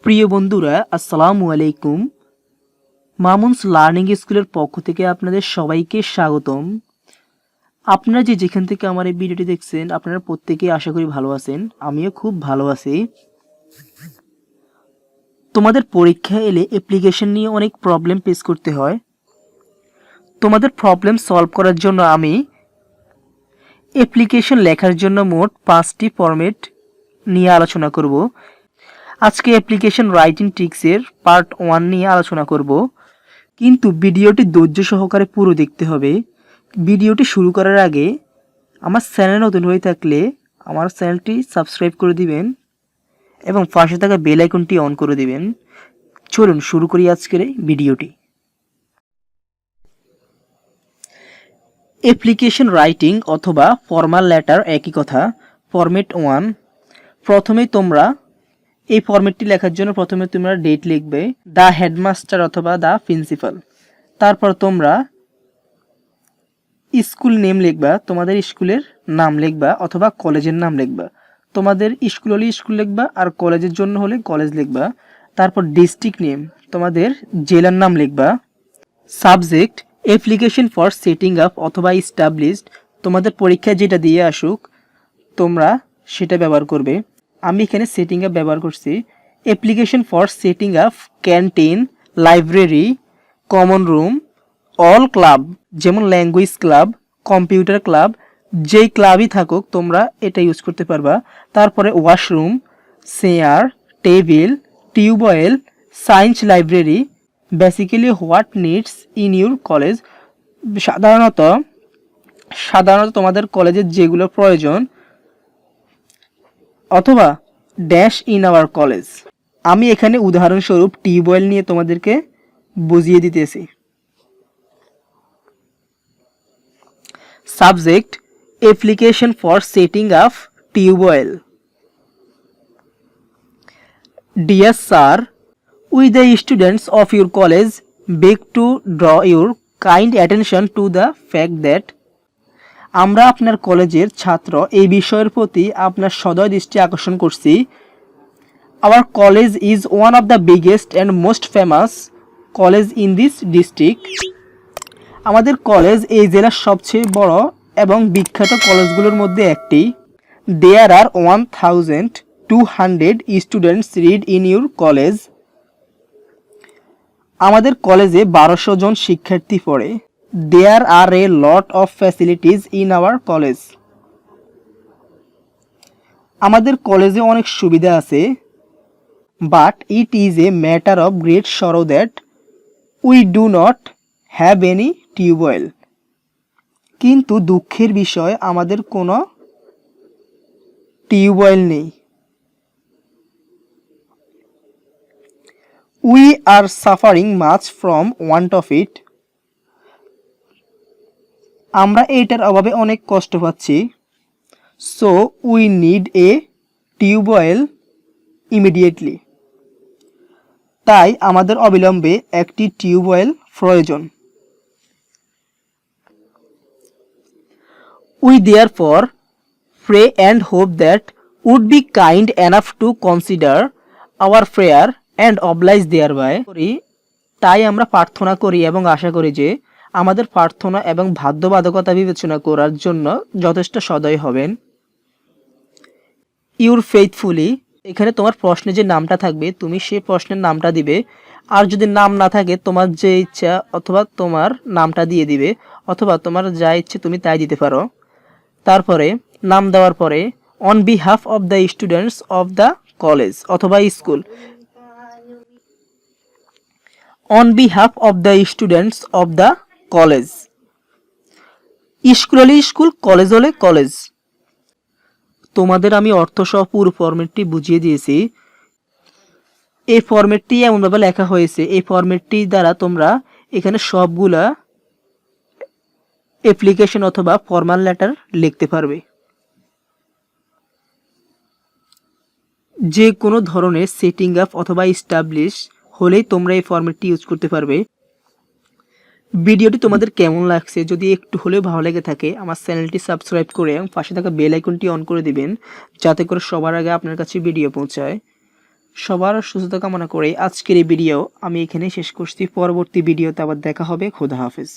প্রিয় বন্ধুরা, আসসালামু আলাইকুম। মামুনস লার্নিং স্কুলের পক্ষ থেকে আপনাদের সবাইকে স্বাগতম। আপনারা যেখান থেকে আমার এই ভিডিওটি দেখছেন, আপনারা প্রত্যেকেই আশা করি ভালো আছেন। আমিও খুব ভালো আছি। তোমাদের পরীক্ষা এলে অ্যাপ্লিকেশন নিয়ে অনেক প্রবলেম ফেস করতে হয়। তোমাদের প্রবলেম সলভ করার জন্য আমি অ্যাপ্লিকেশন লেখার জন্য মোট 5টি ফরম্যাট নিয়ে আলোচনা করব। আজকে অ্যাপ্লিকেশন রাইটিং ট্রিক্সের পার্ট 1 নিয়ে আলোচনা করব, কিন্তু ভিডিওটি ধৈর্য সহকারে পুরো দেখতে হবে। ভিডিওটি শুরু করার আগে আমার চ্যানেল নতুন হয়ে থাকলে আমার চ্যানেলটি সাবস্ক্রাইব করে দিবেন এবং পাশে থাকা বেল আইকনটি অন করে দিবেন। চলুন শুরু করি আজকের এই ভিডিওটি। অ্যাপ্লিকেশন রাইটিং অথবা ফর্মাল লেটার একই কথা। ফরম্যাট 1। প্রথমেই তোমরা এই ফরম্যাটটি লেখার জন্য প্রথমে তোমরা ডেট লিখবে, দ্য হেডমাস্টার অথবা দ্য প্রিন্সিপাল। তারপর তোমরা স্কুল নেম লিখবা, তোমাদের স্কুলের নাম লিখবা অথবা কলেজের নাম লিখবা। তোমাদের স্কুল হলে স্কুল লিখবা আর কলেজের জন্য হলে কলেজ লিখবা। তারপর ডিস্ট্রিক্ট নেম, তোমাদের জেলার নাম লিখবা। Subject, application for setting up অথবা এস্টাবলিশড, তোমাদের পরীক্ষায় যেটা দিয়ে আসুক তোমরা সেটা ব্যবহার করবে। আমি এখানে সেটিং আপ ব্যবহার করছি। Application for setting up canteen, library, common room, all club, যেমন ল্যাঙ্গুয়েজ ক্লাব, কম্পিউটার ক্লাব, যেই ক্লাবই থাকুক তোমরা এটা ইউজ করতে পারবা। তারপরে washroom, chair, table, tubewell, science library. Basically what needs in your college, সাধারণত তোমাদের কলেজের যেগুলো প্রয়োজন, অথবা ড্যাশ ইন আওয়ার কলেজ। আমি এখানে উদাহরণস্বরূপ টিউবওয়েল নিয়ে তোমাদেরকে বুঝিয়ে দিতেছি। Subject, application for setting up tubewell. Dear sir, we the students of your college beg to draw your kind attention to the fact that, আমরা আপনার কলেজের ছাত্র, এই বিষয়ের প্রতি আপনার সদয় দৃষ্টি আকর্ষণ করছি। Our college is one of the biggest and most famous college in this district, আমাদের কলেজ এই জেলার সবচেয়ে বড় এবং বিখ্যাত কলেজগুলোর মধ্যে একটি। There are 1200 students read in your college, আমাদের কলেজে 1200 জন শিক্ষার্থী পড়ে। There are a lot of facilities in our college, আমাদের কলেজে অনেক সুবিধা আছে। But it is a matter of great sorrow that we do not have any tubewell, কিন্তু দুঃখের বিষয় আমাদের কোনো টিউবওয়েল নেই। We are suffering much from want of it, আমরা এইটার অভাবে অনেক কষ্ট পাচ্ছি। So we need a tubewell immediately, তাই আমাদের অবিলম্বে একটি টিউবওয়েল প্রয়োজন। We therefore pray and hope that would be kind enough to consider our prayer and oblige thereby, তাই আমরা প্রার্থনা করি এবং আশা করি যে আমাদের প্রার্থনা এবং বাধ্যবাধকতা বিবেচনা করার জন্য যথেষ্ট সদয় হবেন। ইউর ফেইথফুলি, এখানে তোমার প্রশ্নে যে নামটা থাকবে তুমি সেই প্রশ্নের নামটা দিবে, আর যদি নাম না থাকে তোমার যে ইচ্ছা অথবা তোমার নামটা দিয়ে দিবে, অথবা তোমার যা ইচ্ছে তুমি তাই দিতে পারো। তারপরে নাম দেওয়ার পরে on behalf of the students of the college অথবা school, on behalf of the students of the college, school হলে স্কুল, কলেজ হলে কলেজ। তোমাদের আমি অর্থসহ পুরো ফরম্যাটটি বুঝিয়ে দিয়েছি। এই ফরম্যাটটি এমনভাবে লেখা হয়েছে, এই ফরম্যাটটি দ্বারা তোমরা এখানে সবগুলা অ্যাপ্লিকেশন অথবা ফর্মাল লেটার লিখতে পারবে। যে কোনো ধরনের সেটিং আপ অথবা এস্টাবলিশ হলেই তোমরা এই ফরম্যাটটি ইউজ করতে পারবে। ভিডিওটি তোমাদের কেমন লাগছে, যদি একটু হলেও ভালো লেগে থাকে আমার চ্যানেলটি সাবস্ক্রাইব করে এবং পাশে থাকা বেল আইকনটি অন করে দিবেন, যাতে করে সবার আগে আপনার কাছে ভিডিও পৌঁছায়। সবার সুস্থতা কামনা করে আজকের এই ভিডিও আমি এখানে শেষ করছি। পরবর্তী ভিডিওতে আবার দেখা হবে। খোদা হাফেজ।